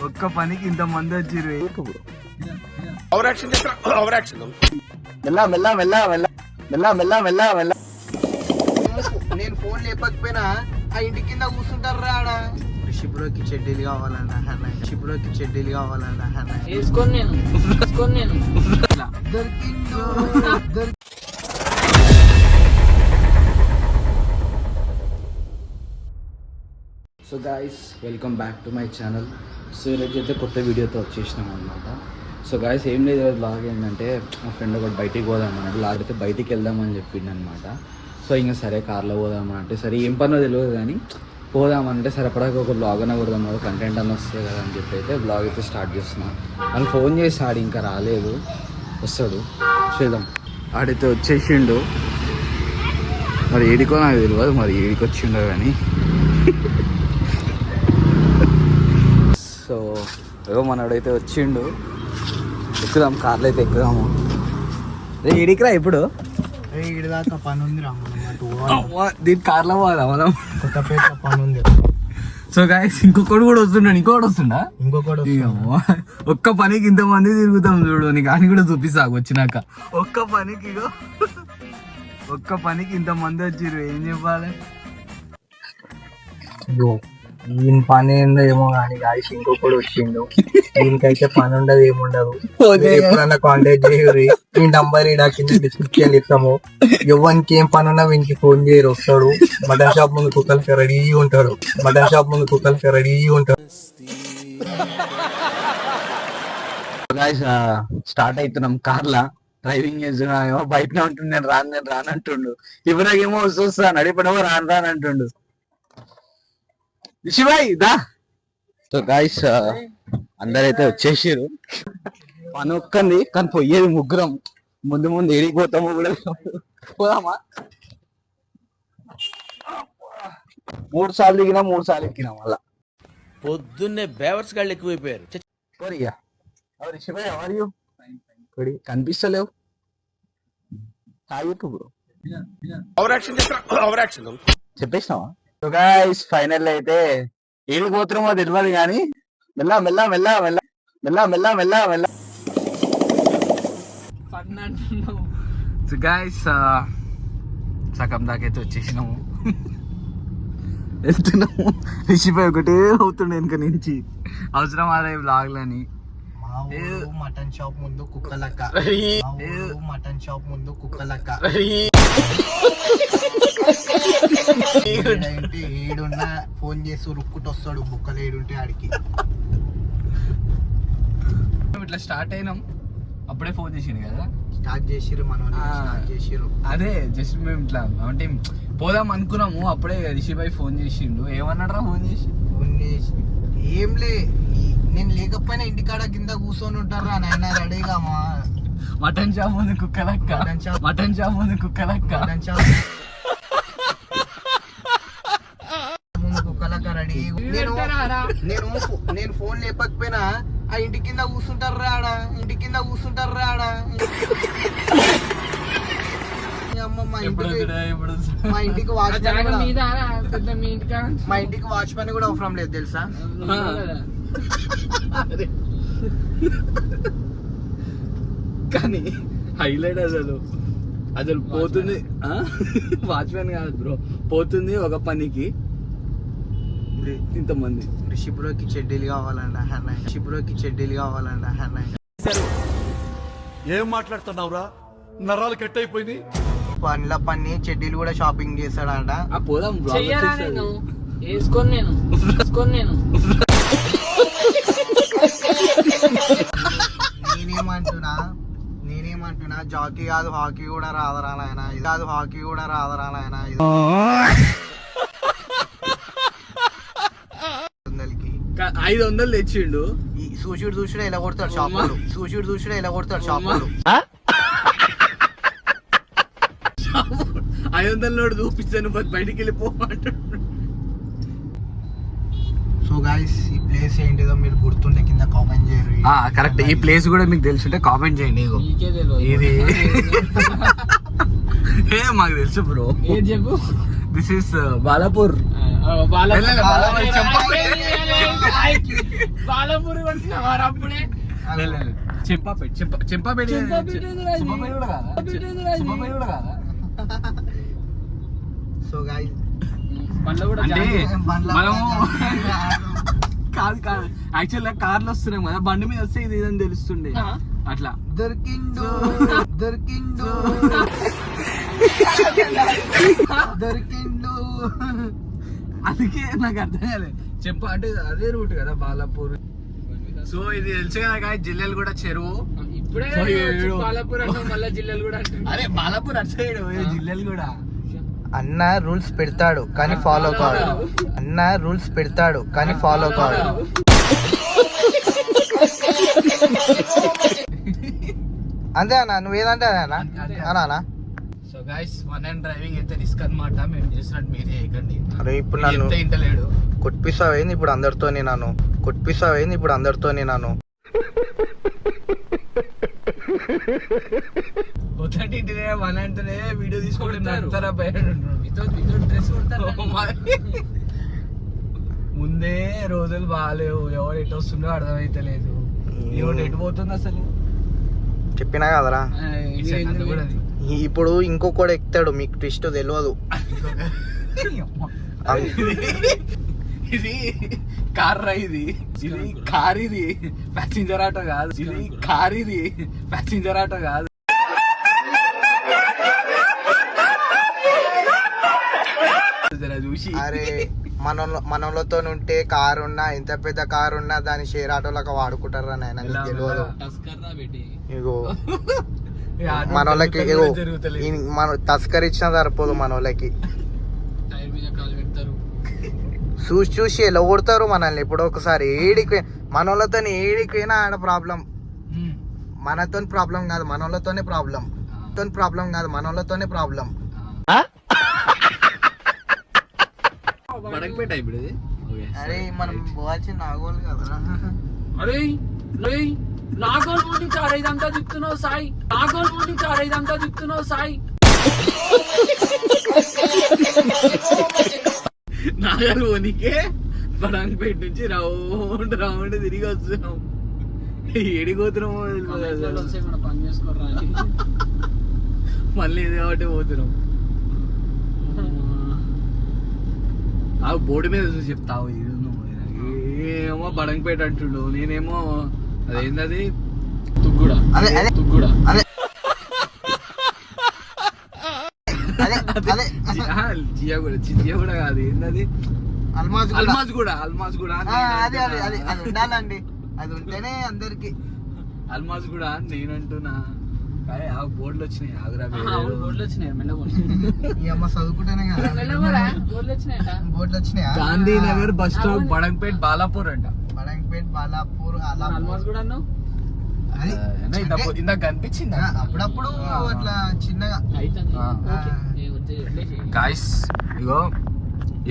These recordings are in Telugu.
ఒక్క పనికి ఇంత మంది వచ్చిర్రు. నేను ఫోన్ లేపకపోయినా ఆ ఇంటి కింద కూర్చుంటారు రాడా. రిషిపురోకి చెడ్డీలు కావాలంట అన్న, రిషిపురోకి చెడ్డీలు కావాలంట అన్న. వేసుకొని నేను so guys, welcome back to my channel. So ఈరోజు అయితే కొత్త వీడియోతో వచ్చేసినాం అనమాట. సో గాయస్, ఏం లేదు, బ్లాగ్ ఏంటంటే మా ఫ్రెండ్ ఒకటి బయటికి పోదామన్నాడు. బ్లాగ్ అయితే బయటికి వెళ్దామని చెప్పిండు అనమాట. సో ఇంకా సరే కార్లో పోదామంటే సరే ఏం పనో తెలియదు కానీ పోదామంటే సరే అప్పటికి ఒక బ్లాగ్ అన్న కొడదాం కదా, కంటెంట్ అన్న వస్తుంది కదా అని చెప్పి అయితే బ్లాగ్ అయితే స్టార్ట్ చేస్తున్నాం. వాళ్ళు ఫోన్ చేసి ఆడు ఇంకా రాలేదు, వస్తాడు చేద్దాం. ఆడైతే వచ్చేసిండు, మరి ఏడికో నాకు తెలియదు, మరి ఏడికి వచ్చిండో కానీ. సో ఏదో మనోడైతే వచ్చిండు, ఎక్కుదాం, కార్లో అయితే ఎక్కుదాము. ఏడికిరా ఇప్పుడు దాకా పని ఉంది రా, దీని కార్లో పోదా మనం, కొత్తపేట పని ఉంది. సో గాయస్, ఇంకొకటి కూడా వస్తున్నాడు, ఇంకొకటి వస్తుండా, ఒక్క పనికి ఇంతమంది తిరుగుతాం చూడు. నీకు అని కూడా చూపిస్తా వచ్చినాక. ఒక్క పనికి ఇంతమంది వచ్చిర్రు, ఏం చెప్పాలి. ఈయన పని ఏందో ఏమో కానీ గాయస్ ఇంకొకటి వచ్చిండు. దీనికైతే పని ఉండదు, ఏముండదు. ఎప్పుడన్నా కాంటాక్ట్ చేయరు, ఈ నంబర్ ఈడ కింద డిస్క్రిప్షన్ ఇస్తాము. ఎవరికి ఏం పని ఉన్నా వీనికి ఫోన్ చేయరు, వస్తాడు. మటన్ షాప్ ముందు కుక్కలకి రెడీ ఉంటాడు, గాయస్ స్టార్ట్ అవుతున్నాం కార్లా, డ్రైవింగ్ చేస్తున్నామేమో. బయటనే ఉంటుండే నేను రానంటుండు. ఇప్పుడాకేమో వస్తాను, అడిపడేమో రానంటుండు. శివాయి దా. సో గాయస్, అందరైతే వచ్చేసారు. పని ఒక్కంది కానీ పోయేది ముగ్గురం. ముందు ఏడికి పోతామో కూడా పోదామా. 3 సార్లు దిగినా 3 సార్లు ఎక్కినా. మళ్ళా పొద్దున్నే బేవర్స్ గాళ్ళు ఎక్కువైపోయారు. శివాయి ఎవరు కనిపిస్తలేవు. చెప్పేసినావా. సో గైస్, ఫైనల్ అయితే ఏడికి పోతున్నామో తెలియదు కానీ మెల్ల. సో గైస్, సగం దాకైతే వచ్చేసినాము, వెళ్తున్నాము. రిషిపై ఒకటే అవుతుండే వెనక నుంచి, అవసరం అదే బ్లాగ్లని. మటన్ షాప్ ముందు కుక్కలక్క, మటన్ షాప్ ముందు కుక్కలక్క. ఏడున్నా ఫోన్ చేసి రుక్కుంటూ వస్తాడు, బుక్కలు ఏడుంటే ఆడికి. ఇట్లా స్టార్ట్ అయినాం, అప్పుడే ఫోన్ చేసిండు కదా. స్టార్ట్ చేసిర్రు మనం, అదే జస్ట్ మేము ఇట్లా అంటే పోదాం అనుకున్నాము. అప్పుడే రిషిభాయ్ ఫోన్ చేసిండు. ఏమన్నాడు ఫోన్ చేసి ఏం లే, నేను లేకపోయినా ఇంటికాడ కింద కూర్చొని ఉంటారా నాయన రెడీగా. మటన్ షాప్ ముందు కుక్కలక్క, మటన్ షాప్ ముందు కుక్కలక్క రెడీ. నేను ఫోన్ లేపకపోయినా ఆ ఇంటి కింద కూర్చుంటారు రాడా, మా ఇంటికి వాచ్మెన్ కూడా అవసరం లేదు తెలుసా. కానీ హైలైట్ అసలు పోతుంది. వాచ్మెన్ కాదు బ్రో, పోతుంది ఒక పనికి ఇంతమంది. రిషిపురోకి చెడ్డీలు కావాలంట అన్న. ఏం మాట్లాడుతున్నావురా, నరాలు కట్ అయిపోయింది. పని చెడ్డీలు కూడా షాపింగ్ చేస్తాడంట. పోదాం, వేసుకొని నేను నేనేమంటున్నా జాకీ కాదు హాకీ కూడా రాదరా నాయన, ఇది కాదు హాకీ కూడా రాదరా నాయన. 500 తెచ్చిండు. చూసుడు ఎలా కొడతాడు షాపుడు, ఎలా కొడతాడు షాపుడు. 500 నోటు చూపిస్తాను, బయటికి వెళ్ళిపోమంటాడు. సో గాయ్స్, ఈ ప్లేస్ ఏంటిదో మీరు గుర్తుంటే కింద కామెంట్ చేయరు. కరెక్ట్, ఈ ప్లేస్ కూడా మీకు తెలుసుంటే కామెంట్ చేయండి. ఇది మాకు తెలుసు బ్రో, చెప్పు. This is Balapur. బాలాపూర్ చెంపాపేట కూడా కాదా? సో గాయ్స్ అంటే మనము కాదు యాక్చువల్ గా కార్లు వస్తున్నాం కదా, బండి మీద వస్తే ఇది ఇదని తెలుస్తుండే అట్లా. దొరికిండు అందుకే నాకు అర్థం కాలేదు. అంటే అదే రూట్ కదా బాలాపూర్. సో ఇది తెలుసు కదా జిల్లెలు కూడా చెరువు. ఇప్పుడే బాలాపూర్ మళ్ళీ జిల్లెలు కూడా అదే బాలాపూర్ అటు సైడ్ జిల్లెలు కూడా. అన్న రూల్స్ పెడతాడు కానీ ఫాలో కాడు. అంతే అన్న, నువ్వేదంటే అన్నా అన్నా. So guys one and driving అయితే రిస్క్ అన్నమాట. మేము చేసినట్టు మీరు చేయకండి. అరే ఇప్పుడు నన్ను ఇంటలేడు కొట్టిస్తావేంది ఇప్పుడు అందరితోని నన్ను ఒకటింటినే వన్ అంటేనే వీడియో తీసుకుంటారా ముందే రోజులు బాగాలేవు. ఎవరు ఎటు వస్తుండో అర్థమైతే లేదు. ఎవరు ఎటు పోతుంది అసలు చెప్పినా కదరా. ఇప్పుడు ఇంకొకడు ఎక్కుతాడు, మీకు ట్విస్ట్ తెలియదు. ఇది కార్ రా, ఇది కార్, ఇది ప్యాసింజర్ ఆటో కాదు. చూసి అరే మనోళ్ళతో ఉంటే కారు ఉన్నా, ఎంత పెద్ద కారు ఉన్నా దాని షేర్ ఆటోలాగా వాడుకుంటారా నాయన, నీకు తెలియదు. ఇగో మనోళ్ళకి మన తస్కరిచ్చినా సరిపోదు. మనోళ్ళకి చూసి ఎలా కొడతారు మనల్ని. ఇప్పుడు ఒకసారి ఏడికి మనోళ్ళతో ఏడిపోయినా ఆడ ప్రాబ్లం. మనతో ప్రాబ్లం కాదు, మనోళ్ళతోనే ప్రాబ్లం. అరే మనం పోవాల్సిన నాగోలు కదరా. అరే నాగోల్ పోటీ చారైదంతా చెప్తున్నావు సాయి. నాగల్ పోనీకే బడంగపేట నుంచి రౌండ్ తిరిగి వస్తున్నాం. ఏడిపోతున్నాము పని చేసుకోరా మళ్ళీ ఇది కాబట్టి పోతున్నాం. ఆ బోర్డు మీద చూసి చెప్తావు. ఏమో బడంగపేట అంటుండు, నేనేమో అదేంది తుగ్గుడా. జియా కూడా కాదు, ఏంటది అల్మాజ్ కూడా. అది ఉండాలండి, అది ఉంటేనే అందరికి. అల్మాజ్ కూడా నేనంటున్నా. ఆ బోర్డులు వచ్చినాయి, ఆగ్రా బోర్డులు వచ్చినాయి. చదువుకుంటేనే బోర్డులు వచ్చినాయి. గాంధీనగర్ బస్ స్టాప్ బడంగపేట్ బాలాపూర్ అంట. అల్మాజ్ కూడా అన్నావు. ఇందాక కనిపించింది అప్పుడప్పుడు అట్లా చిన్నగా. గాయ్స్ ఇగో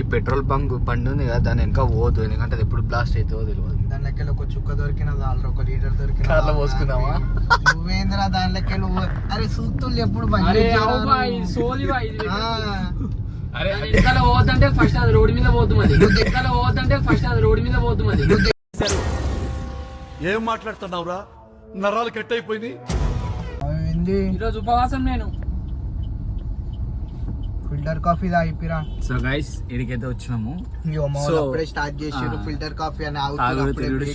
ఈ పెట్రోల్ బండి ఉంది కదా, దాని వెనక పోదు, ఎందుకంటే అది ఎప్పుడు బ్లాస్ట్ అవుతుందో తెలియదు. దాని లెక్కలు ఒక చుక్క దొరికిన, ఒక లీటర్ దొరికిన. కార్లో పోసుకున్నావా? నువ్వేంద్రా దాని లెక్కలు? అరే సూత్తులు ఎప్పుడు పోతుంటే ఫస్ట్ అది రోడ్డు మీద పోతుంది. ఏం మాట్లాడుతున్నావురా? నరాలు కట్ అయిపోయింది. ఈరోజు ఉపవాసం నేను. ఫిల్టర్ కాఫీ తాగిపిరా. సో గైస్ ఇడికైతే వచ్చినాము. అప్పుడే స్టార్ట్ చేసారు ఫిల్టర్ కాఫీ అని.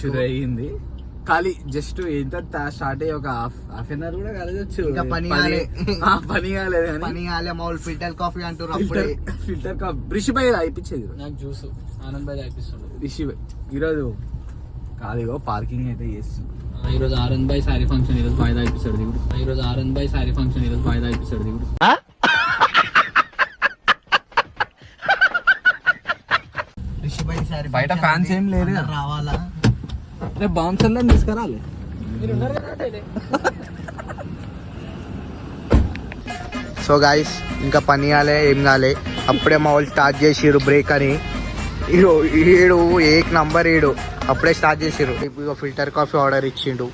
షురు అయ్యింది. ఖాళీ జస్ట్ ఎంత స్టార్ట్ అయ్యి ఒక హాఫ్ అన్ అవర్ కూడా కలగచ్చు. పని కాలేదు మామూలు ఫిల్టర్ కాఫీ అంటారు. అప్పుడే ఫిల్టర్ కాఫీ రిషి భాయ్ అయిపించేది. నాకు జ్యూస్ ఆనంద్ భాయ్ అయిపిస్తాడు. రిషి భాయ్ ఈరోజు ఖాళీగా పార్కింగ్ అయితే చేస్తుంది. ఈరోజు ఆనంద్ భాయ్ సారీ ఫంక్షన్, ఈరోజు వాయిదా అయిపిస్తాడు దిగుడు. బయట ఫ్యాన్స్ ఏం లేదు, రావాలా? రేపు బౌన్సర్లను తీసుకురాలి. సో గాయస్ ఇంకా పని కాలే, ఏం కాలే, అప్పుడే మా వాళ్ళు స్టార్ట్ చేసిర్రు బ్రేక్ అని. ఏడు నంబర్ అప్పుడే స్టార్ట్ చేసిర్రు. ఇప్పుడు ఫిల్టర్ కాఫీ ఆర్డర్ ఇచ్చిండు.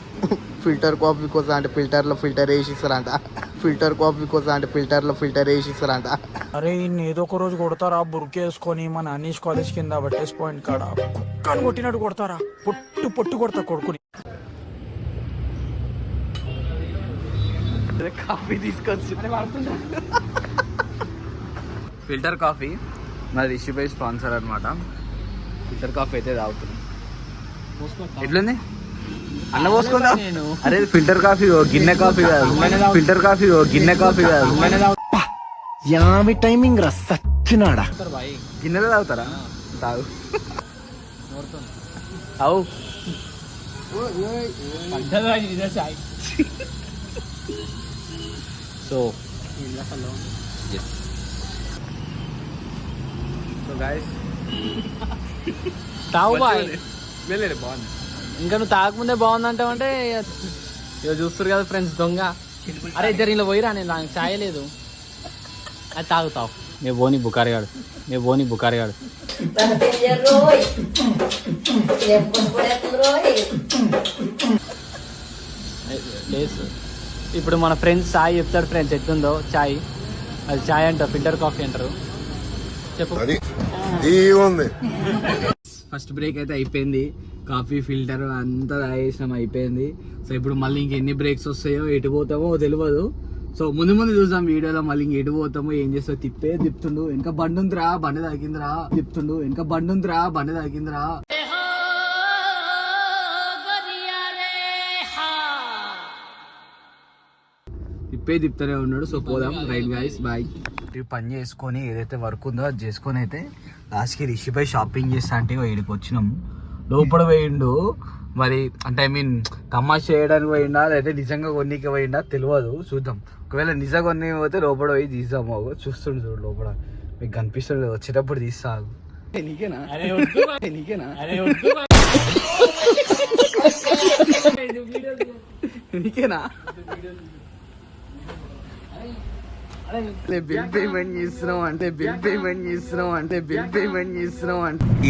ఫిల్టర్ కాఫీ కోసం అంటే ఫిల్టర్లో ఫిల్టర్ వేసిస్తారంట. అరే ఇన్ని ఏదో ఒక రోజు కొడతారా బుర్కేసుకొని మన అనీష్ కాలేజ్ కింద బట్టేసి పాయింట్ కాడ కుక్కని కొట్టినట్టు కొడతారా. పొట్టు కొడతా కొడుకుని. కాఫీ తీసుకొచ్చి ఫిల్టర్ కాఫీ మా రిషిపై స్పాన్సర్ అనమాట. ఫిల్టర్ కాఫీ అయితే తాగుతున్నాం. ఎట్లుంది అన్న పోసుకుందా? అరే ఫిల్టర్ కాఫీ గిన్నె కాఫీ కాదు, ఫిల్టర్ కాఫీ గిన్నె కాఫీ కాదు. యామి టైమింగ్ రా సచ్చినాడా. గిన్నెలో తాగుతారా? తాగు. అవు సో గాయస్ తాగు బాయ్. వెళ్ళండి బాగుంది. ఇంకా నువ్వు తాగకముందే బాగుందంటావంటే ఇక చూస్తారు కదా ఫ్రెండ్స్ దొంగ. అరే ఇద్దరు ఇలా పోయిరా, నేను నాకు ఛాయ్ లేదు. అది తాగుతావు నీ బోని బుకారిగాడు, నీ బోని బుకారిగాడు. లేదు ఇప్పుడు మన ఫ్రెండ్స్ ఛాయ్ చెప్తాడు. ఫ్రెండ్స్ ఎట్లుందో ఛాయ్, అది ఛాయ్ అంటారు, ఫిల్టర్ కాఫీ అంటారు. చెప్పు. ఫస్ట్ బ్రేక్ అయితే అయిపోయింది, కాఫీ ఫిల్టర్ అంతా తాగేసినాం అయిపోయింది. సో ఇప్పుడు మళ్ళీ ఇంకెన్ని బ్రేక్స్ వస్తాయో ఎటు పోతామో తెలియదు. సో ముందు ముందు చూసాం వీడియోలో, మళ్ళీ ఇంక ఎటు పోతామో ఏం చేస్తావు. తిప్పుతుండు వెనక బండి ఉందిరా, బండి తాకిందిరా. తిప్పుతుండు వెనక బండి ఉందిరా, బండి తాకిందిరా. తిప్పుతూనే ఉన్నాడు. సో పోదాం. Right guys bye. పని చేసుకొని ఏదైతే వర్క్ ఉందో అది చేసుకొని అయితే లాస్ట్కి రిషిపై షాపింగ్ చేస్తా అంటే ఏడికి వచ్చినాము. లోపల పోయిండు మరి, అంటే ఐ మీన్ తమాషా చేయడానికి పోయిండా లేకపోతే నిజంగా కొన్నికి పోయిండా తెలియదు. చూద్దాం. ఒకవేళ నిజంగా కొన్ని పోతే లోపల పోయి తీద్దాము. చూస్తుండు చూడు లోపల, మీకు కనిపిస్తుంది. వచ్చేటప్పుడు తీస్తా. నీకేనా నీకేనా నీకేనా బిల్ పేమెంట్ చేస్తున్నాం అంటే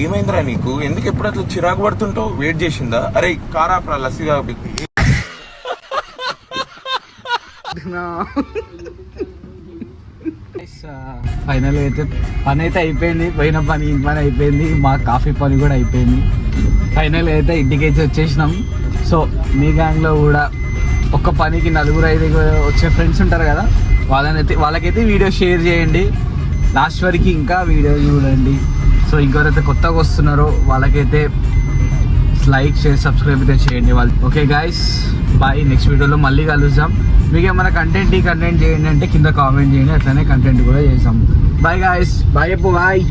ఏమైందిరా నీకు? ఎందుకు ఎప్పుడు అట్లా చిరాకు పడుతుంటావు? వెయిట్ చేసిందా? అరే కారాప్రా లస్సీగా ఫైనల్ అయితే పని అయితే అయిపోయింది. పోయిన పని ఇంటి పని అయిపోయింది, మా కాఫీ పని కూడా అయిపోయింది. ఫైనల్ అయితే ఇంటికి అయితే వచ్చేసినాం. సో మీ గ్యాంగ్లో కూడా ఒక్క పనికి 4-5 వచ్చే ఫ్రెండ్స్ ఉంటారు కదా, వాళ్ళకైతే వీడియో షేర్ చేయండి. లాస్ట్ వరకు ఇంకా వీడియో చూడండి. సో ఇంకెవరైతే కొత్తగా వస్తున్నారో వాళ్ళకైతే లైక్ షేర్ సబ్స్క్రైబ్ అయితే చేయండి వాళ్ళు. Okay guys bye. నెక్స్ట్ వీడియోలో మళ్ళీ కలుద్దాం. మీకు ఏమైనా కంటెంట్ చేయండి అంటే కింద కామెంట్ చేయండి, అట్లనే కంటెంట్ కూడా చేసాం. Bye guys. బాయ్ చెప్పు. బాయ్.